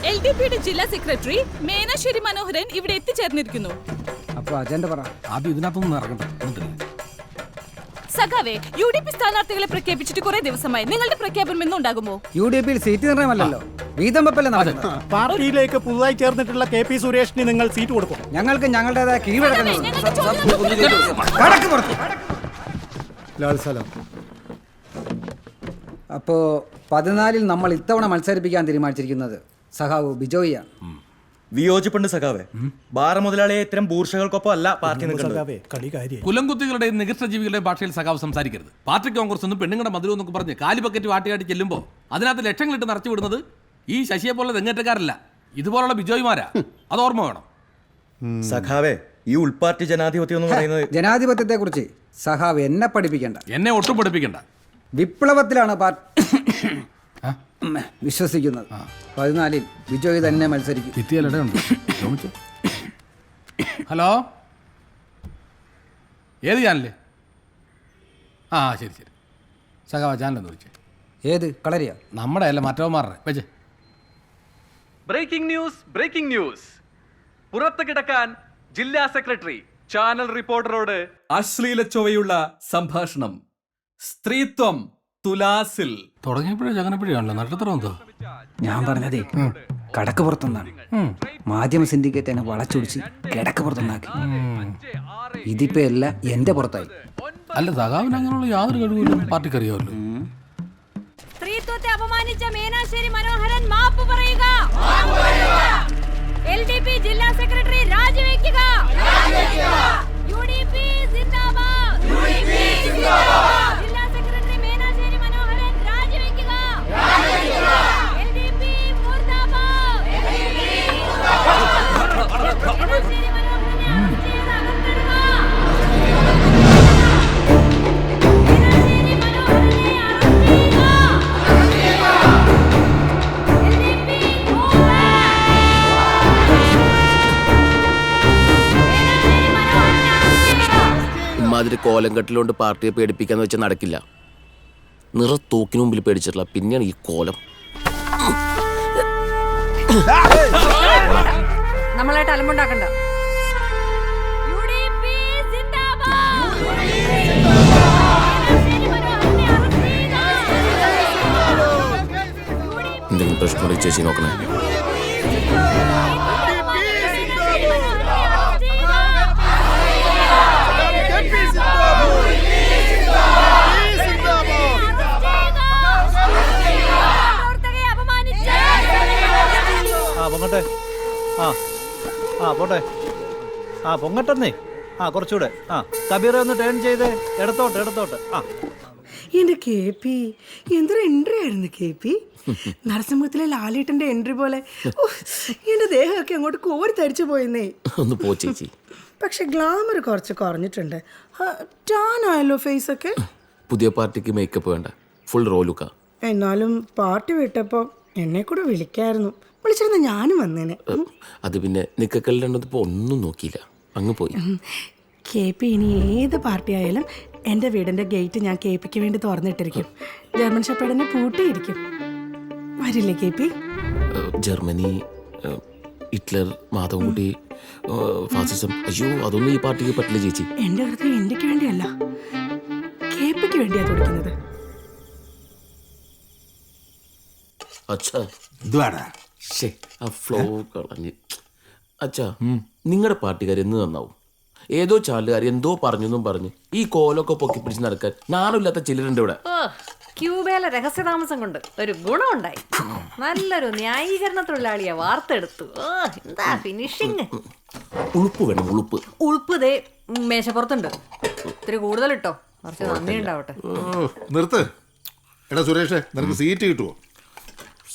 LDPയുടെ ജില്ലാ സെക്രട്ടറി മേനാശ്ശേരി മനോഹരൻ ഇവിടെ എത്തിച്ചേർന്നിരിക്കുന്നു. അപ്പൊ അജണ്ട പറ. ആദ്യം ഇതിനകത്തൊന്നും ഇറങ്ങട്ടെ. സഖാവേ, UDP സ്ഥാനാർത്ഥികളെ പ്രഖ്യാപിച്ചിട്ട് കുറെ ദിവസമായി. നിങ്ങളുടെ പ്രഖ്യാപനം എന്നുണ്ടാകുമോ? UDPയിൽ സീറ്റ് നിർണയമല്ലല്ലോ, വീതം വെപ്പല്ലേ നടക്കുന്നത്. പാർട്ടിയിലേക്ക് പുതുതായി ചേർന്നിട്ടുള്ള KP സുരേഷിന് നിങ്ങൾ സീറ്റ് കൊടുക്കും. ഞങ്ങൾക്ക് ഞങ്ങളുടേതായ കീഴ്വഴക്കം. അപ്പോ 14 നമ്മൾ ഇത്തവണ മത്സരിപ്പിക്കാൻ തീരുമാനിച്ചിരിക്കുന്നത് സഖാവ് ബിജോയിയാണ്. വിയോജിപ്പുണ്ട് സഖാവേ. ബാർ മുതലാളിയെ ഇത്തരം ബൂർഷകൾക്കൊപ്പം അല്ല പാർട്ടി നിൽക്കുന്നത്. കുലംകുത്തികളുടെയും നികൃഷ്ടജീവികളുടെയും ഭാഷയിൽ സഖാവ് സംസാരിക്കരുത്. പാർട്ടി കോൺഗ്രസ് ഒന്നും പെണ്ണുങ്ങളുടെ മധുരം എന്നൊക്കെ പറഞ്ഞ് കാലി ബക്കറ്റ് വാട്ടിയാട്ടി ചെല്ലുമ്പോൾ അതിനകത്ത് ലക്ഷങ്ങളിട്ട് നിറച്ചു വിടുന്നത് ഈ ശശിയെ പോലെ തെങ്ങേറ്റക്കാരല്ല, ഇതുപോലുള്ള ബിജോയ്മാരാ. അത് ഓർമ്മ വേണം സഖാവേ. ഈ ഉൾപാർട്ടി ജനാധിപത്യം എന്ന് പറയുന്നത് ജനാധിപത്യത്തെ കുറിച്ച് സഖാവ് എന്നെ പഠിപ്പിക്കണ്ട, എന്നെ ഒട്ടും പഠിപ്പിക്കണ്ട. വിപ്ലവത്തിലാണ് വിശ്വസിക്കുന്നത്. 14 ബിജോയ് തന്നെ മത്സരിക്കും. ഹലോ, ഏത് ചാനല്? ആ ശരി ശരി, സഖാവ ചാനലെന്ന് വിളിച്ചേ. ഏത് കളരിയാ? നമ്മുടെ അല്ല, മറ്റവന്മാരുടെ വെച്ചേ. Breaking news. പുറത്ത് കിടക്കാൻ ജില്ലാ സെക്രട്ടറി ചാനൽ റിപ്പോർട്ടറോട് അശ്ലീല ചൊവ്വയുള്ള സംഭാഷണം. സ്ത്രീത്വം തുലാസിൽ. തുടങ്ങിയപ്പോഴേ ചങ്ങനപ്പഴിയാണല്ലോ നക്ഷത്രം എന്തോ. ഞാൻ പറഞ്ഞതേ കടക്ക് പുറത്തുനിന്നാണ്. മാധ്യമ സിൻഡിക്കേറ്റ് എന്നെ വളച്ചൊടിച്ച് കിടക്ക് പുറത്തുനിന്നാക്കി. ഇതിപ്പോ എല്ലാം എന്റെ പുറത്തായി. അല്ല, സഖാവിന് അങ്ങനെയുള്ള യാതൊരു കഴിവില്ല, പാർട്ടിക്ക് അറിയാമല്ലോ. സ്ത്രീത്വത്തെ അപമാനിച്ച മേനാശ്ശേരി മനോഹരൻ മാപ്പ് പറയുക. LDP ജില്ലാ സെക്രട്ടറി രാജിവെക്കുക. UDP സിന്ദാബാദ്. ജില്ലാ സെക്രട്ടറി മേനാശ്ശേരി മനോഹരൻ രാജിവെക്കുക. LDP മുർദാബാദ്. മേനാശ്ശേരി മനോഹരനെ അറസ്റ്റ് ചെയ്ത് അകത്തിടുക. മേനാശ്ശേരി മനോഹരനെ അറസ്റ്റ് ചെയ്യുക. LDP ഇമാതിരി കോലം കെട്ടിലുകൊണ്ട് പാർട്ടിയെ പേടിപ്പിക്കാന്ന് വെച്ചാൽ നടക്കില്ല. തോക്കിന് മുമ്പിൽ പേടിച്ചിട്ടില്ല, പിന്നെയാണ് ഈ കോലം. നമ്മളായിട്ട് അലമ്പുണ്ടാക്കണ്ട. എന്തെങ്കിലും പ്രശ്നം ചേച്ചി നോക്കണേ. പൊങ്ങട്ടെ. പോട്ടെ. പൊങ്ങട്ടെന്നേ. കുറച്ചുകൂടെ. കബീർ ഒന്ന് ടേൺ ചെയ്തേ. ഇടത്തോട്ട്. എന്റെ KP എന്തൊരു എൻട്രി ആയിരുന്നു KP. നരസിംഹത്തിലെ ലാലേട്ടന്റെ എൻട്രി പോലെ എന്റെ ദേഹമൊക്കെ അങ്ങോട്ട് കോരി തരിച്ചു പോയെന്നേ. ഒന്ന് പോ ചേച്ചി. പക്ഷെ ഗ്ലാമർ കുറച്ച് കുറഞ്ഞിട്ടുണ്ട്. ടാൻ ആയല്ലോ ഫേസ് ഒക്കെ. പുതിയ പാർട്ടിക്ക് മേക്കപ്പ് വേണ്ട, ഫുൾ റോലുക്ക. എന്നാലും പാർട്ടി വിട്ടപ്പോ എന്നെ കൂടെ വിളിക്കായിരുന്നു. വിളിച്ചിരുന്ന ഞാനും വന്നേനെ. അത് പിന്നെ നിക്കക്കല്ലിടപ്പോ ഒന്നും നോക്കിയില്ല, അങ്ങ് പോയി. KP ഇനി ഏത് പാർട്ടി ആയാലും എൻ്റെ വീടിൻ്റെ ഗേറ്റ് ഞാൻ KPക്ക് വേണ്ടി തുറന്നിട്ടിരിക്കും. ജർമ്മൻ ഷെപ്പേർഡിനെ പൂട്ടിയിരിക്കും. വരില്ലേ KP? ജർമ്മനി, ഹിറ്റ്ലർ, മാധവൻകുട്ടി, ഫാസിസം, അയ്യോ അതൊന്നും ഈ പാർട്ടിക്ക് പറ്റില്ല ചേച്ചി. എൻ്റെ ഹൃദയം ഇന്ത്യക്ക് വേണ്ടിയല്ല, KPക്ക് വേണ്ടിയാ തുടിക്കുന്നത്. അച്ഛാ ആ ഫ്ലോ കളഞ്ഞ്. അച്ഛാ, നിങ്ങളുടെ പാർട്ടിക്കാർ എന്ന് നന്നാവും. ഏതോ ചാലുകാർ എന്തോ പറഞ്ഞെന്നും പറഞ്ഞ് ഈ കോലൊക്കെ പൊക്കി പിടിച്ച് നടക്കാൻ നാണില്ലാത്ത ചിലരുണ്ട് ഇവിടെ. ക്യൂബയിലെ രഹസ്യതാമസം കൊണ്ട് ഒരു ഗുണമുണ്ടായി. നല്ലൊരു ന്യായീകരണ തൊഴിലാളിയെ വാർത്തെടുത്തു. എന്താ ഫിനിഷിങ്. ഉളുപ്പ് വേണം, ഉളുപ്പ് ദേ മേശപ്പുറത്തുണ്ട്. ഇത്തിരി കൂടുതൽ ഇട്ടോ, കുറച്ച് നന്ദി ഉണ്ടാവട്ടെ. നിർത്ത്. എടാ സുരേഷേ, നിനക്ക് സീറ്റ് കിട്ടുമോ?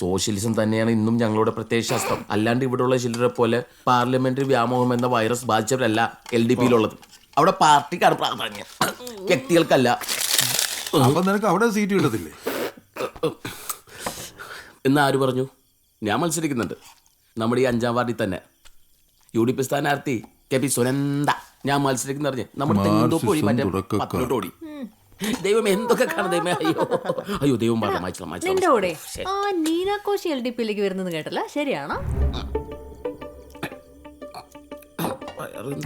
സോഷ്യലിസം തന്നെയാണ് ഇന്നും ഞങ്ങളുടെ പ്രത്യയശാസ്ത്രം. അല്ലാണ്ട് ഇവിടെയുള്ള ചിലരെ പോലെ പാർലമെന്ററി വ്യാമോഹം എന്ന വൈറസ് ബാധിച്ചവരല്ല LDPയിലുള്ളത്. അവിടെ പാർട്ടിക്കാണ് പ്രാധാന്യം, വ്യക്തികൾക്കല്ല. അപ്പൊ നിനക്ക് അവിടെ സീറ്റ് കിട്ടത്തില്ലേ? എന്നാര് പറഞ്ഞു? ഞാൻ മത്സരിക്കുന്നുണ്ട് നമ്മുടെ ഈ 5ാം വാർഡിൽ തന്നെ. UDP സ്ഥാനാർത്ഥി KP സുനന്ദ. ഞാൻ മത്സരിക്കുന്ന പറഞ്ഞ് നമ്മുടെ തെങ്ങോടി. ദൈവം എന്തൊക്കെ കാണും ദൈവമേ. അയ്യോ അയ്യോ ദൈവം പറഞ്ഞു മായ്ച്ചോളാം നിന്റെ കൂടെ ശരി. ആ നീനാക്കോശി LDP-യിലേക്ക് വരുന്നത് കേട്ടല്ല, ശരിയാണോ?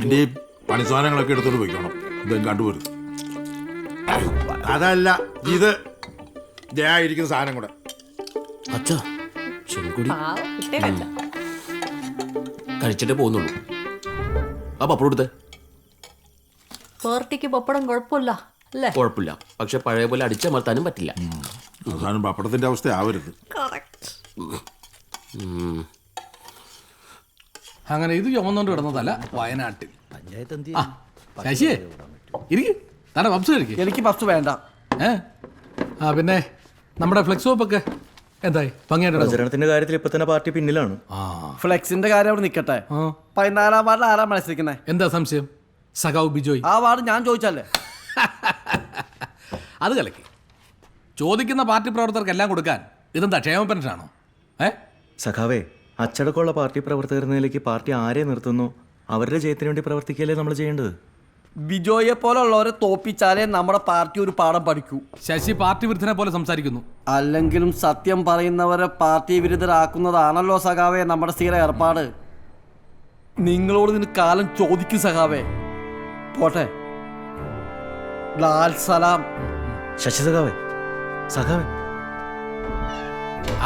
എൻ്റെ പണി സാധനങ്ങളൊക്കെ എടുത്തോണ്ട് പോയിക്കണം. ഇതും കണ്ടുപോരും. അതല്ല ഇത് ഇരിക്കുന്ന സാധനം കൂടെ. അച്ഛാ ചെങ്കുടി പാവം, ഇട്ടേക്കല്ല. കഴിച്ചിട്ടേ പോകുന്നുള്ളൂ. ആ പപ്പടം എടുത്തേ. പാർട്ടിക്ക് പപ്പടം കുഴപ്പമില്ല അല്ലേ? കുഴപ്പമില്ല, പക്ഷെ പഴയ പോലെ അടിച്ചമർത്താനും പറ്റില്ല. അവസാനം പപ്പടത്തിന്റെ അവസ്ഥ ആവരുത്. അങ്ങനെ ഇത് ചുമന്നുകൊണ്ട് കിടന്നതല്ല വയനാട്ടിൽ. ആ, ശശിയേ ഇരിക്ക്, താടെ പപ്സ് കഴിക്കും. എനിക്ക് പപ്സ് വേണ്ട. ആ പിന്നെ നമ്മുടെ ഫ്ലെക്സ് ഒക്കെ എന്തായി? ഭംഗിയായിട്ട് നടന്നോ? പ്രചരണത്തിന്റെ കാര്യത്തിൽ ഇപ്പൊ തന്നെ പാർട്ടി പിന്നിലാണ്. ഫ്ലെക്സിന്റെ കാര്യം അവിടെ നിൽക്കട്ടെ. 14-ാം വാർഡിൽ ആരാ മത്സരിക്കുന്നത്? എന്താ സംശയം? സഖാവ് ബിജോയ്. ആ വാർഡ് ഞാൻ ചോദിച്ചല്ലേ. അത് കലക്കി. ചോദിക്കുന്ന പാർട്ടി പ്രവർത്തകർക്ക് എല്ലാം കൊടുക്കാൻ ഇതെന്താ ക്ഷേമ പെൻഷനാണോ? സഖാവേ, അച്ചടക്കമുള്ള പാർട്ടി പ്രവർത്തകർ നിലയ്ക്ക് പാർട്ടി ആരെ നിർത്തുന്നു അവരുടെ ജയത്തിന് വേണ്ടി പ്രവർത്തിക്കുകയല്ലേ നമ്മൾ ചെയ്യേണ്ടത്. ബിജോയെ പോലുള്ളവരെ തോപ്പിച്ചാലേ നമ്മുടെ പാർട്ടി ഒരു പാഠം പഠിക്കൂ. ശശി പാർട്ടി വിരുദ്ധനെ പോലെ സംസാരിക്കുന്നു. അല്ലെങ്കിലും സത്യം പറയുന്നവരെ പാർട്ടി വിരുദ്ധരാക്കുന്നതാണല്ലോ സഖാവേ നമ്മുടെ സ്ഥിര ഏർപ്പാട്. നിങ്ങളോട് ഇതിന് കാലം ചോദിക്കും സഖാവേ. പോട്ടെ. ലാൽ സലാം. ശശി സഖാവേ, സഖാവേ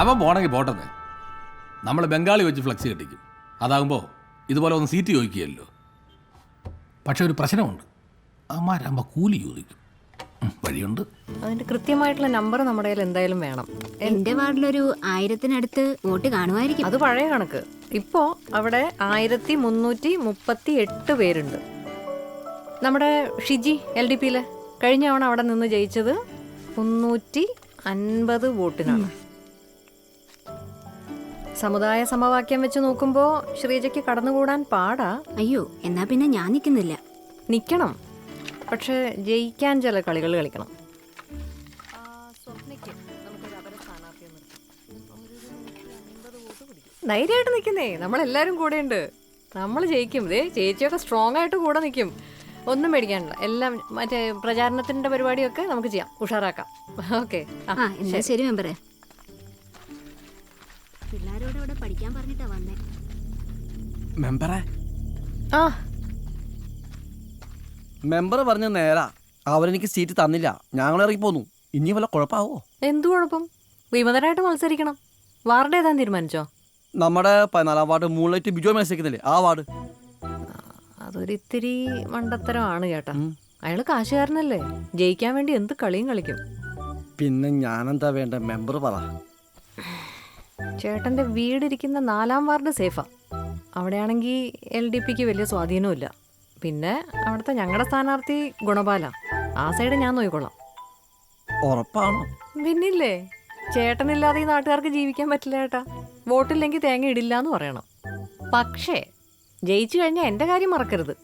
അവൻ പോണെങ്കിൽ പോട്ടെന്ന്. നമ്മൾ ബംഗാളി വെച്ച് ഫ്ലക്സ് കെട്ടിക്കും. അതാകുമ്പോൾ ഇതുപോലെ ഒന്ന് സീറ്റ് ചോദിക്കുകയല്ലോ. പക്ഷെ ഒരു പ്രശ്നമുണ്ട്, അമ്മാരാകുമ്പോൾ കൂലി ചോദിക്കും. വഴിയുണ്ട്. അതിന്റെ കൃത്യമായിട്ടുള്ള നമ്പർ നമ്മുടെ കയ്യിൽ എന്തായാലും വേണം. എന്റെ വാർഡിലൊരു 1000-നടുത്ത് വോട്ട് കാണുമായിരിക്കും. അത് പഴയ കണക്ക്. ഇപ്പോ അവിടെ 1338 പേരുണ്ട്. നമ്മുടെ ഷിജി LDP-യിലെ കഴിഞ്ഞ തവണ അവിടെ നിന്ന് ജയിച്ചത് 350 വോട്ടിനാണ്. സമുദായ സമവാക്യം വെച്ച് നോക്കുമ്പോ ശ്രീജയ്ക്ക് കടന്നുകൂടാൻ പാടാ. അയ്യോ, എന്നാ പിന്നെ ഞാൻ നിൽക്കുന്നില്ല. നിക്കണം, പക്ഷെ ജയിക്കാൻ ചില കളികൾ കളിക്കണം. ധൈര്യമായിട്ട് നിൽക്കുന്നേ, നമ്മളെല്ലാരും കൂടെ ഉണ്ട്. നമ്മൾ ജയിക്കും. ദേ ചേച്ചിയൊക്കെ സ്ട്രോങ് ആയിട്ട് കൂടെ നിൽക്കും. ഒന്നും പേടിക്കാനില്ല. എല്ലാം മറ്റേ പ്രചാരണത്തിന്റെ പരിപാടിയൊക്കെ നമുക്ക് ചെയ്യാം, ഉഷാറാക്കാം. ഓക്കെ, എന്നാ ശരി മെമ്പറേ. പിള്ളേരോട് ഇവിടെ പഠിക്കാൻ പറഞ്ഞിട്ടാ വന്നേ. മെമ്പറേ, ആ മെമ്പർ പറഞ്ഞ നേരാ. അവരെനിക്ക് സീറ്റ് തന്നില്ല, ഞങ്ങൾ ഇറങ്ങി പോന്നു. ഇനി വല്ല കുഴപ്പമാവോ? എന്തു കുഴപ്പം? വിമതരായിട്ട് മത്സരിക്കണം. വാർഡ് ഏതാന്ന് തീരുമാനിച്ചോ? നമ്മുടെ 14-ാം വാർഡ് മൂൺലൈറ്റ് ബിജോ മത്സരിക്കുന്നില്ലേ, ആ വാർഡ്. അതൊരിത്തിരി മണ്ടത്തരമാണ് ചേട്ടാ. അയാള് കാശുകാരനല്ലേ, ജയിക്കാൻ വേണ്ടി എന്ത് കളിയും കളിക്കും. പിന്നെ ഞാനെന്താ വേണ്ട, മെമ്പർ പറ. ചേട്ടന്റെ വീടിരിക്കുന്ന 4-ാം വാർഡ് സേഫാ. അവിടെയാണെങ്കിൽ LDP-ക്ക് വലിയ സ്വാധീനമില്ല. പിന്നെ അവിടുത്തെ ഞങ്ങളുടെ സ്ഥാനാർത്ഥി ഗുണപാല. ആ സൈഡ് ഞാൻ നോക്കിക്കൊള്ളാം. ഉറപ്പാണോ? പിന്നില്ലേ, ചേട്ടനില്ലാതെ ഈ നാട്ടുകാർക്ക് ജീവിക്കാൻ പറ്റില്ല ചേട്ടാ. വോട്ടില്ലെങ്കിൽ തേങ്ങ ഇടില്ല എന്ന് പറയണം. പക്ഷേ ജയിച്ചു കഴിഞ്ഞാൽ എൻ്റെ കാര്യം മറക്കരുത്.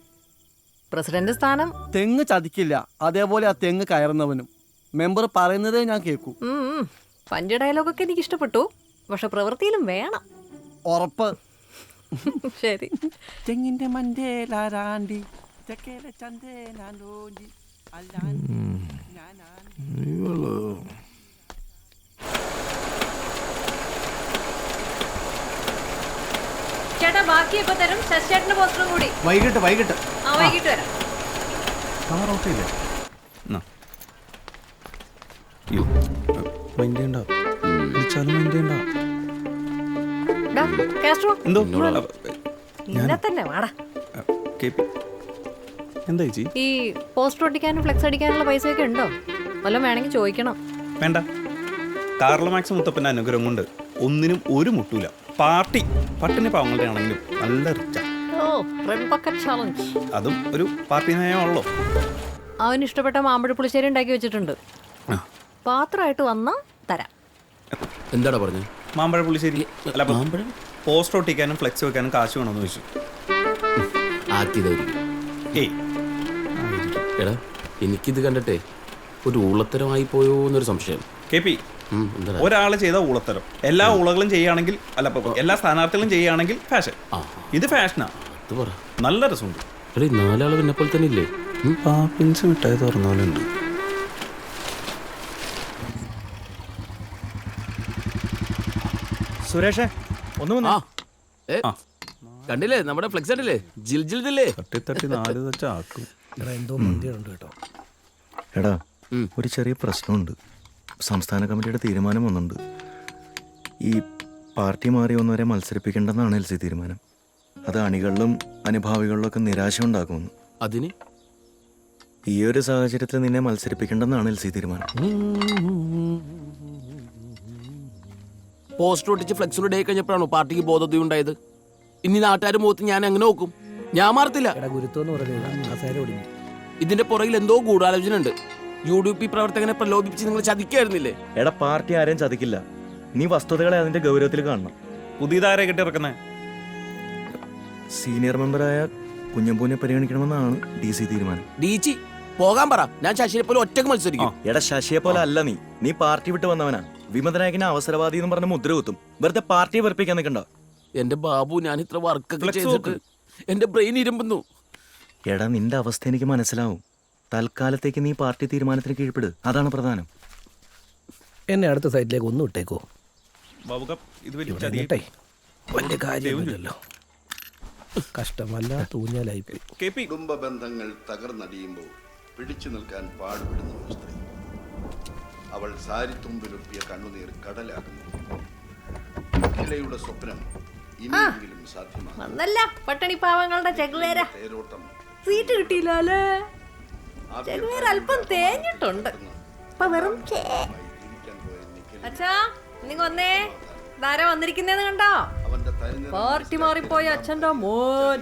പ്രസിഡന്റ് സ്ഥാനം തെങ്ങ് ചതിക്കില്ല, അതേപോലെ ആ തെങ്ങ് കയറുന്നവനും. മെമ്പർ പറയുന്നതേ ഞാൻ കേൾക്കൂ. പഞ്ച് ഡയലോഗൊക്കെ എനിക്ക് ഇഷ്ടപ്പെട്ടു, പക്ഷെ പ്രവൃത്തിയിലും വേണം. ഉറപ്പ്. ശരി. തെങ്ങിന്റെ മണ്ടേലാരാണ്ടി തെക്കേലെ ചന്തേലാലോഞ്ചി അല്ലാണ്ടി ഞാനാണ്ടി. ചേട്ടാ ബാക്കി എപ്പോ തരും? ശശിചേട്ടന്റെ പോസ്റ്ററും കൂടി. വൈകിട്ട് വൈകിട്ട് വരാം. നിന്നെ തന്നെ വാടാ. ഈ പോസ്റ്റർ ഒട്ടിക്കാനും ഫ്ലെക്സ് അടിക്കാനുള്ള പൈസയൊക്കെ ഉണ്ടോ? വല്ലതും വേണമെങ്കിൽ ചോദിക്കണം. വേണ്ട, കാർലോ മാക്സ് മുത്തപ്പന്റെ അനുഗ്രഹം കൊണ്ട് ഒന്നിനും ഒരു മുട്ടൂല. പാർട്ടി പട്ടിണി പാവങ്ങളുടെ ആണെങ്കിലും നല്ല റിച്ചാ. അതും ഒരു പാർട്ടി നയമാണല്ലോ. അവന് ഇഷ്ടപ്പെട്ട മാമ്പഴ പുളിശ്ശേരി ഉണ്ടാക്കി വെച്ചിട്ടുണ്ട്. പാത്രമായിട്ട് വന്നാ തരാം. എന്താടാ പറഞ്ഞത്? മാമ്പഴ പുളിശ്ശേരി അല്ല, പോസ്റ്റർ ഒട്ടിക്കാനും ഫ്ലെക്സ് വെക്കാനും കാശ് വേണമെന്ന് ചോദിച്ചു. ഏയ് എടാ, എനിക്കിത് കണ്ടിട്ടേ ഒരു ഊളത്തരമായി പോയോ എന്നൊരു സംശയം. KP, ഒരാള് ചെയ്ത ഊളത്തരം എല്ലാ ഊളകളും ചെയ്യുകയാണെങ്കിൽ, അല്ല എല്ലാ സ്ഥാനാർത്ഥികളും ചെയ്യുകയാണെങ്കിൽ ഫാഷൻ. ഇത് ഫാഷനാ. നല്ല രസമുണ്ട്. 4 ആള് എന്നെ പോലെ തന്നെ ഇല്ലേ? പാപ്പിൻസ് മിഠായി തുറന്നോലുണ്ട്. സുരേഷേ ഒന്ന് വന്നേ. ആ ഏ കണ്ടില്ലേ നമ്മുടെ ഫ്ലെക്സ് കണ്ടില്ലേ ജിൽ ജിൽ ജില്ലേ തട്ടി 4 വെച്ചാക്കും. എടാ ഒരു ചെറിയ പ്രശ്നമുണ്ട്. സംസ്ഥാന കമ്മിറ്റിയുടെ തീരുമാനം വന്നുണ്ട്. ഈ പാർട്ടി മാറി വന്നവരെ മത്സരിപ്പിക്കേണ്ടെന്നാണ് LC തീരുമാനം. അത് അണികളിലും അനുഭാവികളിലും ഒക്കെ നിരാശ ഉണ്ടാക്കുമെന്ന്. അതിന് ഈ ഒരു സാഹചര്യത്തിൽ നിന്നെ മത്സരിപ്പിക്കേണ്ടെന്നാണ് LC തീരുമാനം. പോസ്റ്റർ ഒട്ടിച്ച് ഫ്ലെക്സിലൂടെ ഡേ കഴിഞ്ഞപ്പോഴാണോ പാർട്ടിക്ക് ബോധോദയം ഉണ്ടായത്? ഇനി നാട്ടുകാരുടെ മുഖത്ത് ഞാൻ എങ്ങനെ നോക്കും? ഞാൻ മാറത്തില്ല. ഇതിന്റെ പുറകിൽ എന്തോ ഗൂഢാലോചന ഉണ്ട്. UDP പ്രവർത്തകനെ പ്രലോഭിപ്പിച്ച് നിങ്ങൾ ചതിക്കായിരുന്നില്ലേ? എടാ പാർട്ടി ആരെയും ചതിക്കില്ല. നീ വസ്തുതകളെ അതിന്റെ ഗൗരവത്തിൽ കാണണം. പുതിയതാരെ കെട്ടിറക്കുന്നേ? സീനിയർ മെമ്പറായ കുഞ്ഞമ്പൂനെ പരിഗണിക്കണമെന്നാണ് DC തീരുമാനം. DG പോകാൻ പറ. ഞാൻ ശശിയെ പോലെ ഒറ്റക്ക് മത്സരിക്കും. എടാ ശശിയെ പോലെ അല്ല നീ പാർട്ടി വിട്ട് വന്നവനാ. വിമതനായകനെ അവസരവാദി എന്ന് പറഞ്ഞ മുദ്ര കുത്തും. വെറുതെ പാർട്ടിയെ വെറുപ്പിക്കാൻ നിൽക്കണ്ട. എന്റെ ബാബു, ഞാൻ ഇത്ര വർക്കൊക്കെ ചെയ്തിട്ട് എന്റെ ബ്രെയിൻ ഇരുമ്പുന്നു. എടാ നിന്റെ അവസ്ഥ എനിക്ക് മനസ്സിലാവും. തൽക്കാലത്തേക്ക് നീ പാർട്ടി തീരുമാനത്തിന് കീഴ്പ്പെട്. അതാണ് പ്രധാനം. എന്നെ അടുത്ത സൈറ്റിലേക്ക് ഒന്ന് വിട്ടേക്കോ. ഇത് വലിയ കാര്യമില്ലല്ലോ. കഷ്ടമല്ല തൂഞ്ഞാലായിപ്പോയി. കുടുംബ ബന്ധങ്ങൾ തകർന്നടിയുമ്പോൾ പിടിച്ചു നിൽക്കാൻ പാടുപെടുന്ന ഒരു സ്ത്രീ. അവൾ സാരിത്തുമ്പിലൊപ്പിയ കണ്ണുനീർ കടലാകുന്നു. അഖിലയുടെ സ്വപ്നം ഇനിയെങ്കിലും സാധ്യമാണ്. വന്നല്ല പട്ടണി പാവങ്ങളുടെ ചെകുവേര. തേരോട്ടം സീറ്റ് കിട്ടിയില്ലേ? ചെകുവേര അല്പം തേഞ്ഞിട്ടുണ്ട്. ഇപ്പൊ വെറും അച്ഛാ നീ വന്നേ. ധാരാ വന്നിരിക്കുന്നേന്ന് കണ്ടോ? പാർട്ടി മാറിപ്പോയ അച്ഛൻ്റെ മോൻ.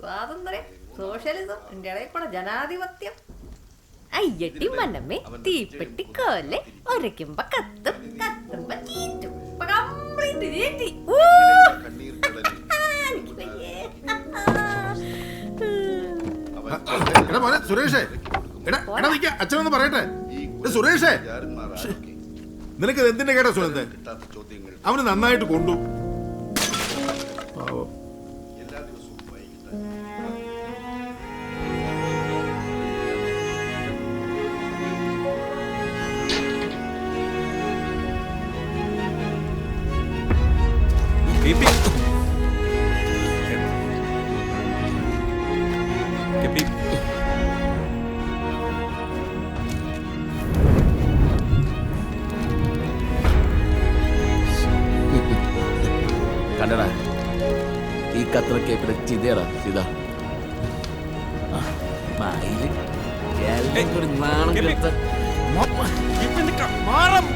സ്വാതന്ത്ര്യം, സോഷ്യലിസം, ഇന്ത്യയുടെ കൂടെ ജനാധിപത്യം. അയ്യട്ടി മന്നമ്മേ തീപ്പെട്ടിക്കോലെ ഒരയ്ക്കുമ്പോ കത്തും, കത്തുമ്പോ ചീറ്റും. കംപ്ലീറ്റ് ചീറ്റി. സുരേഷേ, അച്ഛനൊന്ന് പറയട്ടെ. സുരേഷേ, നിനക്ക് എന്തിന്റെ കേട്ടാ സുരേന്ദ്ര? അവന് നന്നായിട്ട് കൊണ്ടു. കണ്ടടാ ഈ കത്ര കേപ്പിടെ ചിതേടാ ഇതാ. നാണം